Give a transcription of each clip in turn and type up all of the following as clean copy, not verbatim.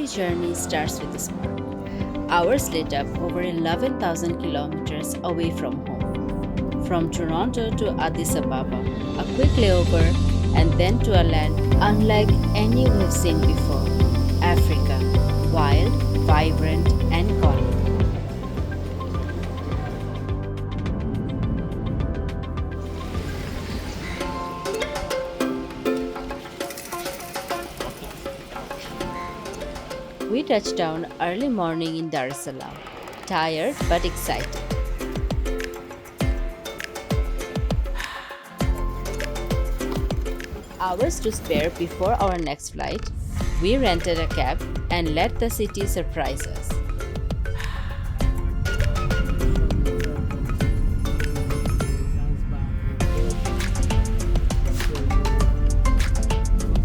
Every journey starts with a spark. Ours lit up over 11,000 kilometers away from home. From Toronto to Addis Ababa, a quick layover, and then to a land unlike any we've seen before, Africa, wild, vibrant, and calm. We touched down early morning in Dar es Salaam, tired but excited. Hours to spare before our next flight, we rented a cab and let the city surprise us.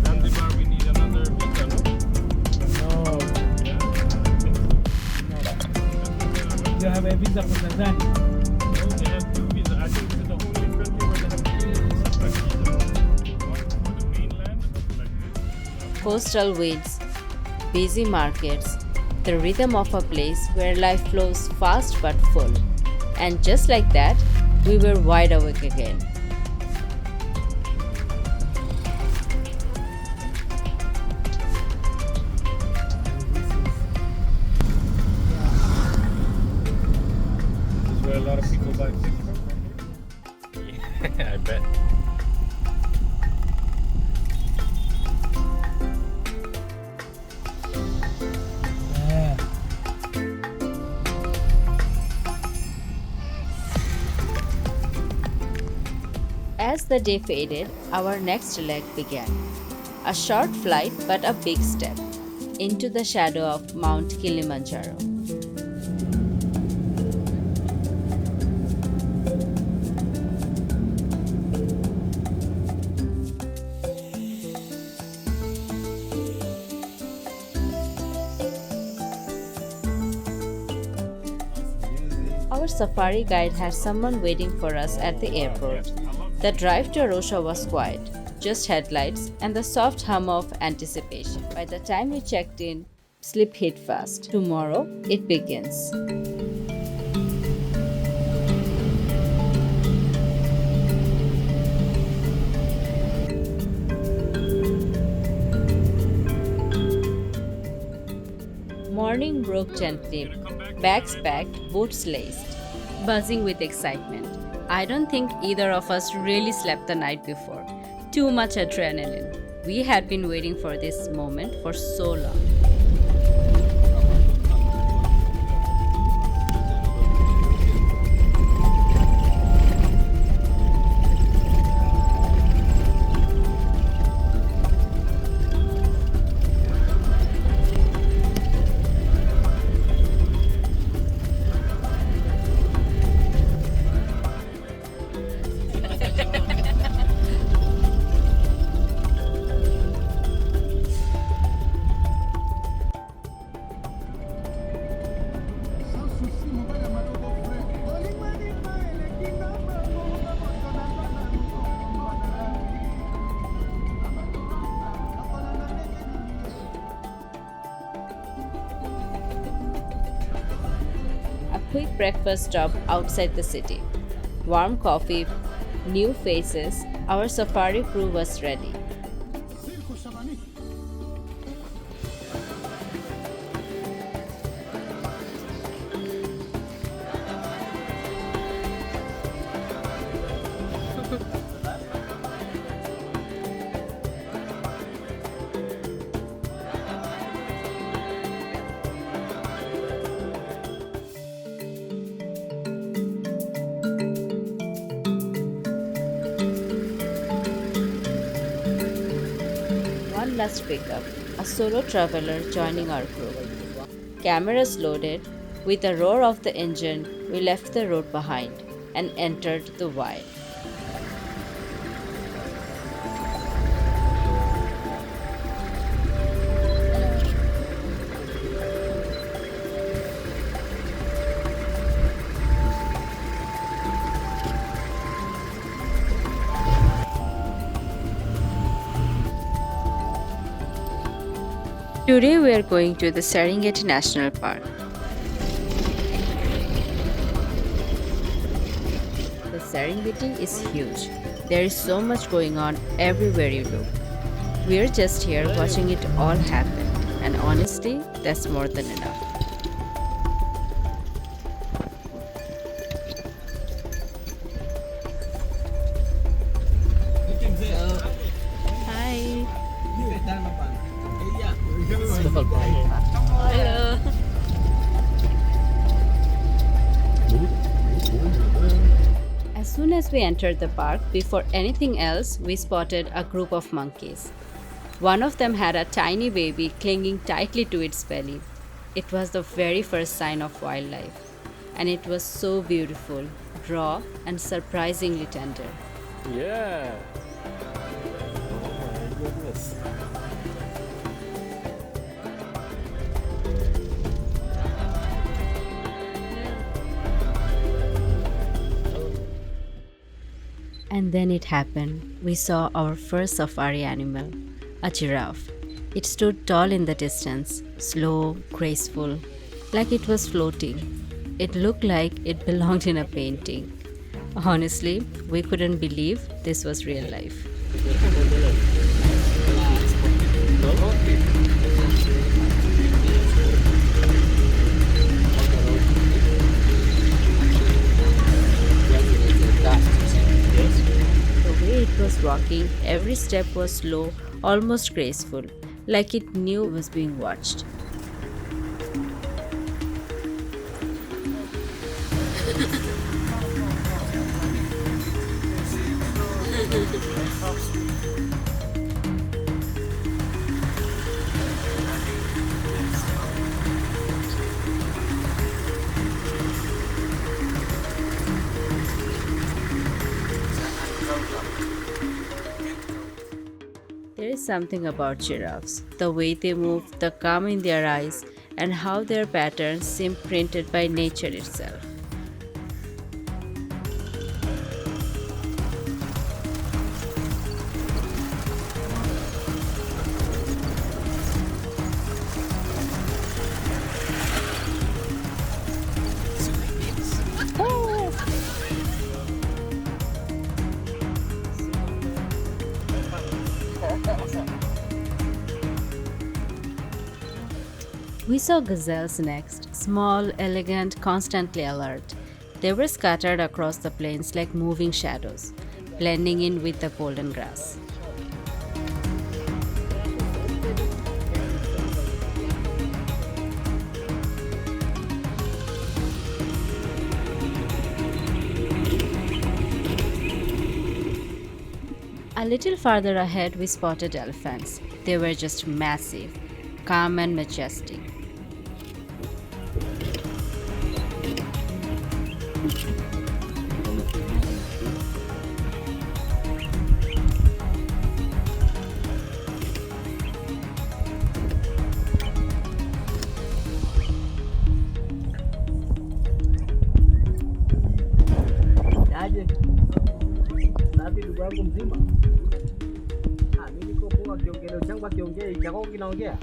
Zanzibar, we need another visa, no? You have a visa for Tanzania. No, they have two visas. I think this is the only country where they have two visas like visa. One for the mainland, like this. Coastal winds, busy markets, the rhythm of a place where life flows fast but full. And just like that, we were wide awake again. This is where a lot of people buy fish from. Yeah, I bet. Yeah. As the day faded, our next leg began. A short flight but a big step into the shadow of Mount Kilimanjaro. Our safari guide had someone waiting for us at the airport. The drive to Arusha was quiet, just headlights and the soft hum of anticipation. By the time we checked in, sleep hit fast. Tomorrow, it begins. Morning broke gently, bags packed, boots laced, buzzing with excitement. I don't think either of us really slept the night before. Too much adrenaline. We had been waiting for this moment for so long. A quick breakfast stop outside the city. Warm coffee, new faces, our safari crew was ready. One last pickup, a solo traveler joining our group. Cameras loaded, with the roar of the engine, we left the road behind and entered the wild. Today we are going to the Serengeti National Park. The Serengeti is huge. There is so much going on everywhere you look. We are just here watching it all happen, and honestly, that's more than enough. Hi. Hello. As soon as we entered the park, before anything else, we spotted a group of monkeys. One of them had a tiny baby clinging tightly to its belly. It was the very first sign of wildlife, and it was so beautiful, raw, and surprisingly tender. Yeah. Oh my goodness. And then it happened. We saw our first safari animal, a giraffe. It stood tall in the distance, slow, graceful, like it was floating. It looked like it belonged in a painting. Honestly, we couldn't believe this was real life. The way it was walking, every step was slow, almost graceful, like it knew it was being watched. There is something about giraffes, the way they move, the calm in their eyes, and how their patterns seem printed by nature itself. We saw gazelles next, small, elegant, constantly alert. They were scattered across the plains like moving shadows, blending in with the golden grass. A little farther ahead, we spotted elephants. They were just massive, calm, and majestic. Aje. Safi ndugu yangu mzima. Mimi niko poa, kiongeleo changu akiongea, chako kinaongea.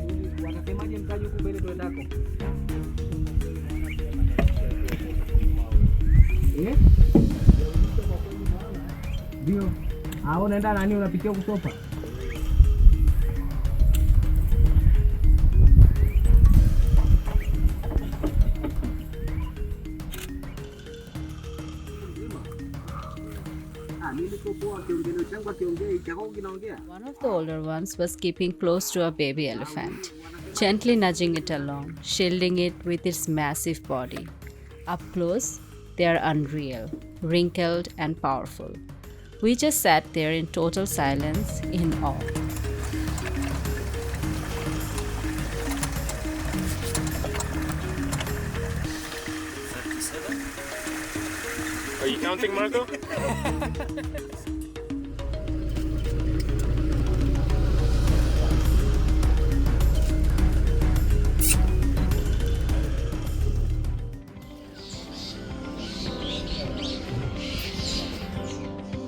Mimi wanasemaje mkaji huku mbele tuendako? Ndio. Unaenda nani unapitia kusopa? One of the older ones was keeping close to a baby elephant, gently nudging it along, shielding it with its massive body. Up close, they are unreal, wrinkled, and powerful. We just sat there in total silence, in awe. Are you counting, Marco?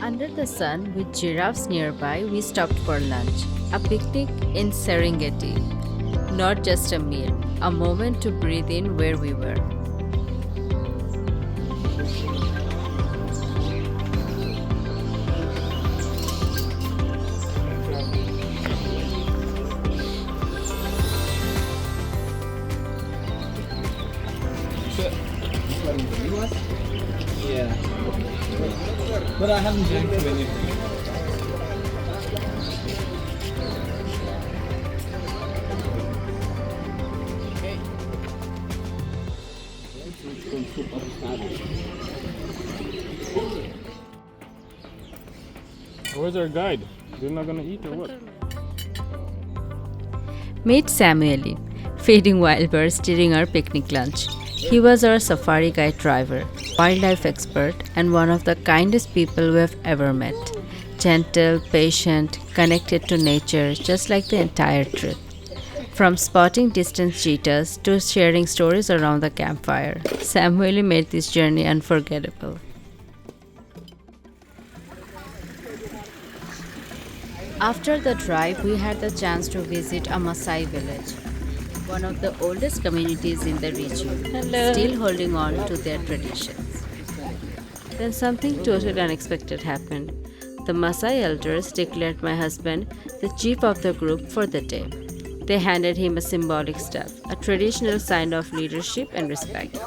Under the sun, with giraffes nearby, we stopped for lunch. A picnic in Serengeti. Not just a meal, a moment to breathe in where we were. Yeah. But I haven't drank too many. Where's our guide? They're not gonna eat or what? Meet Samueli, feeding wild birds during our picnic lunch. He was our safari guide driver, wildlife expert, and one of the kindest people we have ever met. Gentle, patient, connected to nature, just like the entire trip. From spotting distant cheetahs to sharing stories around the campfire, Samueli made this journey unforgettable. After the drive, we had the chance to visit a Maasai village, one of the oldest communities in the region, still holding on to their traditions. Then something totally unexpected happened. The Maasai elders declared my husband the chief of the group for the day. They handed him a symbolic staff, a traditional sign of leadership and respect.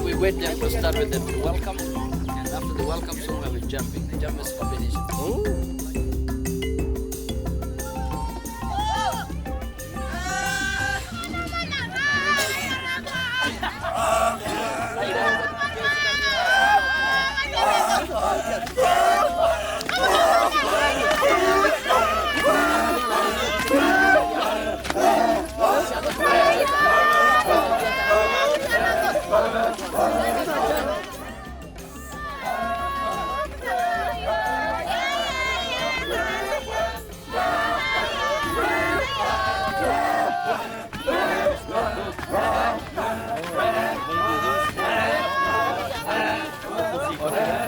We wait them to start with the welcome, and after the welcome song we will jumping. The jump is combination.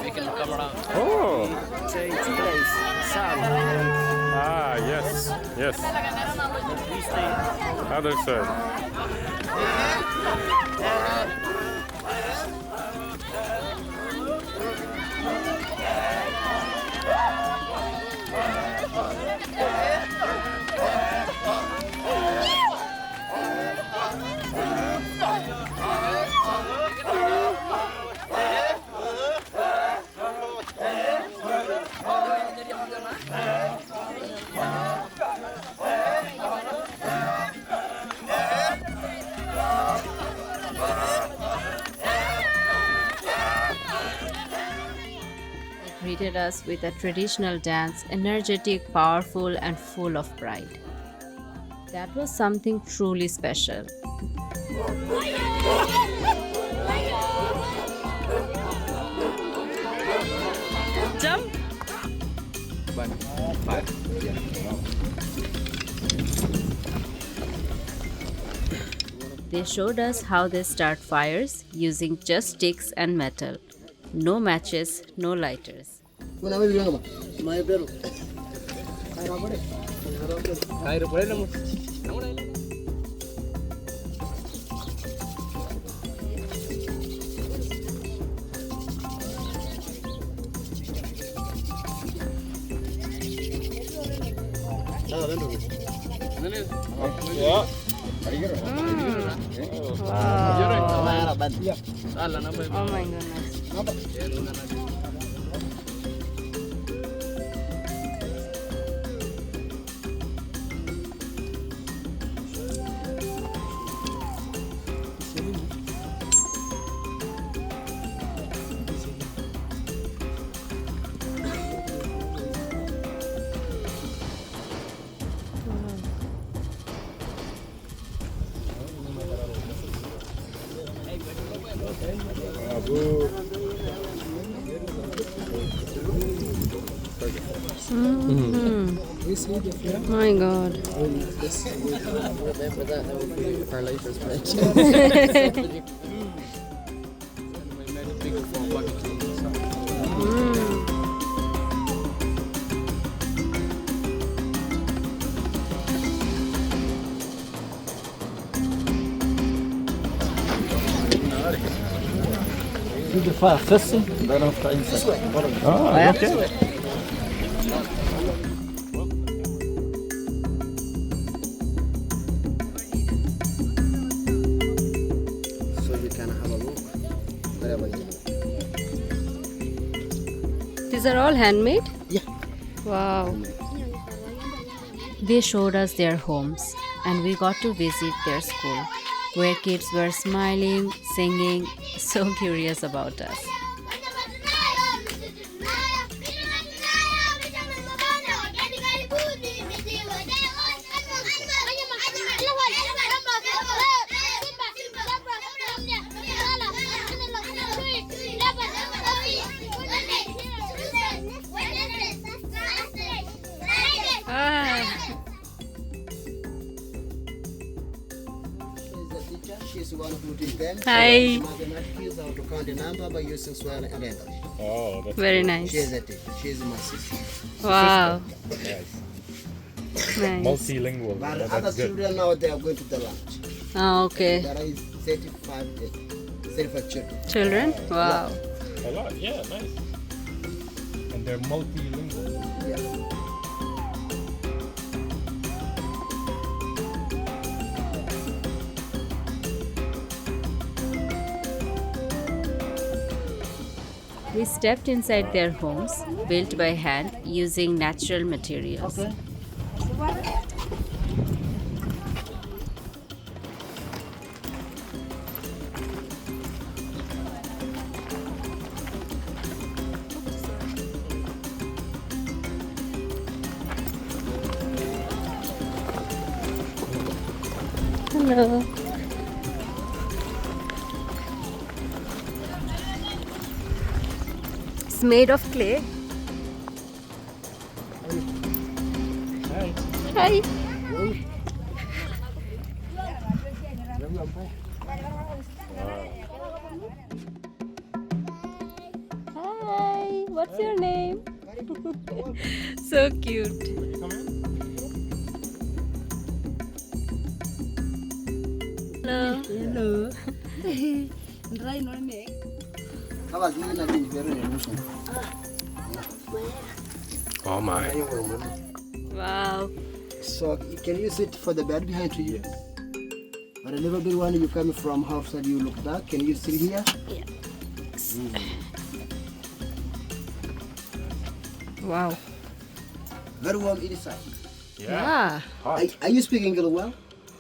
We can come around. Oh! It's place. Ah, yes. Yes. Other side. Greeted us with a traditional dance, energetic, powerful, and full of pride. That was something truly special. Jump! They showed us how they start fires using just sticks and metal. No matches, no lighters. Yeah. Oh my goodness. My God. Remember that would be our latest match. We made it bigger for barbecue. See the fire first, then after inside. Ah, okay. So you can have a look wherever you want. These are all handmade? Yeah. Wow. They showed us their homes and we got to visit their school where kids were smiling, singing, so curious about us. She's one who did them. Hi. Mathematics, how to count the number by using swear and English. Oh, that's Very She nice. is a teacher. She is my sister. Wow. nice. Nice. Multilingual. But Yeah, other that's good. children now they are going to the lunch. Oh, okay. There is 35 children. Children? Wow. A lot, yeah, nice. And they're multilingual. Yeah. We stepped inside their homes, built by hand using natural materials. Hello. It's made of clay. Hi. Hi. Hi. What's your name? So cute. Come in. Hello. Oh my. Wow. So can you sit for the bed behind to you? But a little bit when you come from outside, you look back. Can you sit here? Wow. Very warm inside. Yeah. Hot. Are you speaking English well?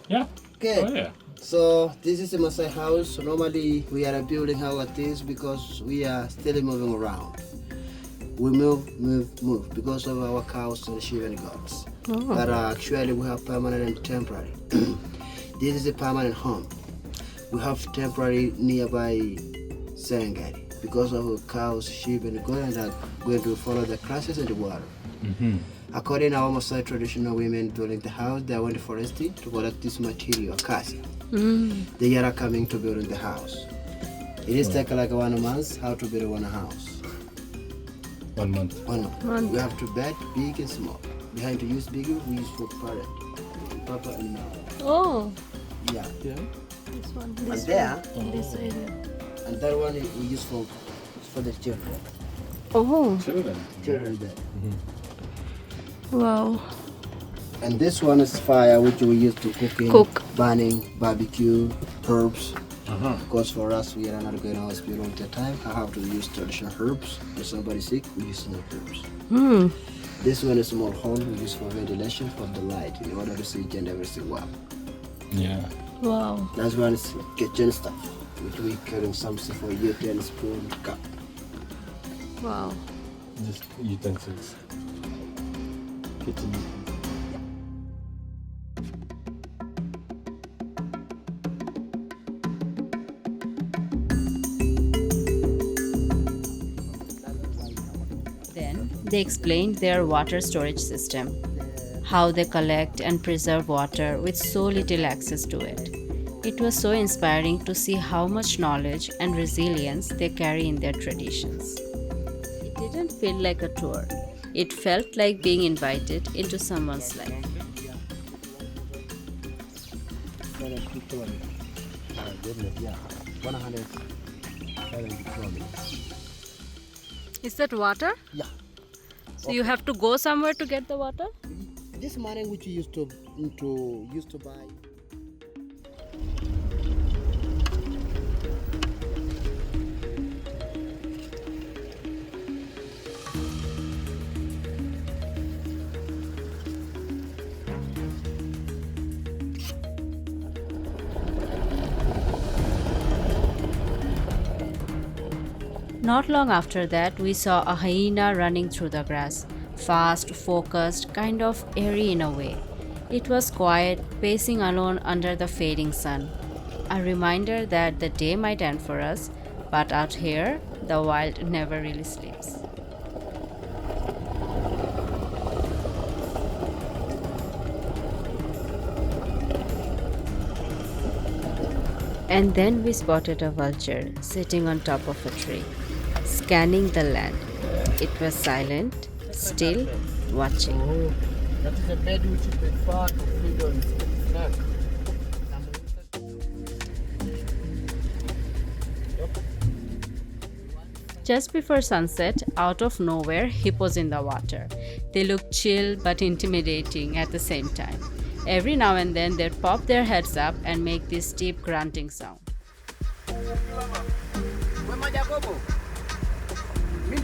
Yeah. Okay. Oh yeah. So this is a Maasai house. So normally we are building house like this because we are still moving around. We move because of our cows and sheep and goats. Oh. But actually we have permanent and temporary. This is a permanent home. We have temporary nearby Serengeti because of our cows, sheep and goats are going to follow the grasses and the water. According to our Maasai traditional women building the house, they went forested to collect this material, acacia. They are coming to build the house. It is take like 1 month how to build one house. 1 month. 1 month. We have to bed big and small. Behind to use bigger, we use for parent, papa and mama. Oh. Yeah. Yeah. This one. And there, This area. and that one we use for the children. Oh. Children. Children bed. Wow. And this one is fire, which we use to Cook. burning, barbecue, herbs. Uh-huh. Because for us, we are not going to hospital all the time. I have to use traditional herbs. If somebody's sick, we use small herbs. This one is a small hole we use for ventilation for the light in order to see and everything well. Yeah. Wow. That's one is kitchen stuff, which we carrying something for utensil, spoon, cup. Wow. Just utensils. Kitchen. They explained their water storage system, how they collect and preserve water with so little access to it. It was so inspiring to see how much knowledge and resilience they carry in their traditions. It didn't feel like a tour, it felt like being invited into someone's life. Yeah, 170 kilometers. Is that water? Yeah. So you have to go somewhere to get the water? This money which you used to buy. Not long after that, we saw a hyena running through the grass, fast, focused, kind of airy in a way. It was quiet, pacing alone under the fading sun. A reminder that the day might end for us, but out here, the wild never really sleeps. And then we spotted a vulture sitting on top of a tree, scanning the land. It was silent, still, watching. Oh, that is a bed which is prefer to feed on snake. Just before sunset, out of nowhere, hippos in the water. They looked chill but intimidating at the same time. Every now and then, they'd pop their heads up and make this deep grunting sound. You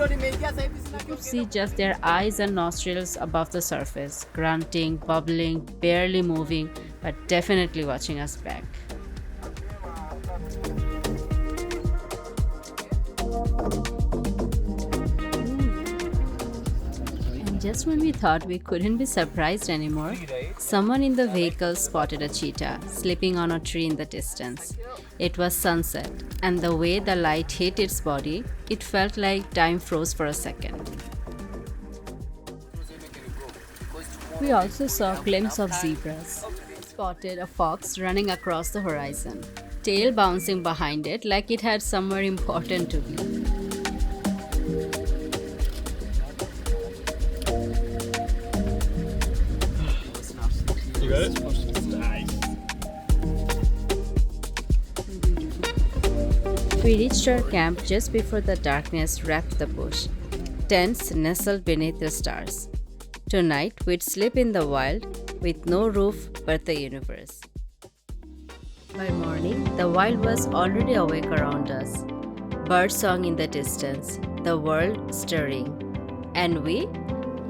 could see just their eyes and nostrils above the surface, grunting, bubbling, barely moving, but definitely watching us back. And just when we thought we couldn't be surprised anymore, someone in the vehicle spotted a cheetah sleeping on a tree in the distance. It was sunset, and the way the light hit its body, it felt like time froze for a second. We also saw a glimpse of zebras. Spotted a fox running across the horizon, tail bouncing behind it like it had somewhere important to be. You got it? Nice. We reached our camp just before the darkness wrapped the bush. Tents nestled beneath the stars. Tonight, we'd sleep in the wild with no roof but the universe. By morning, the wild was already awake around us. Birdsong in the distance, the world stirring. And we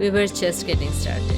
were just getting started.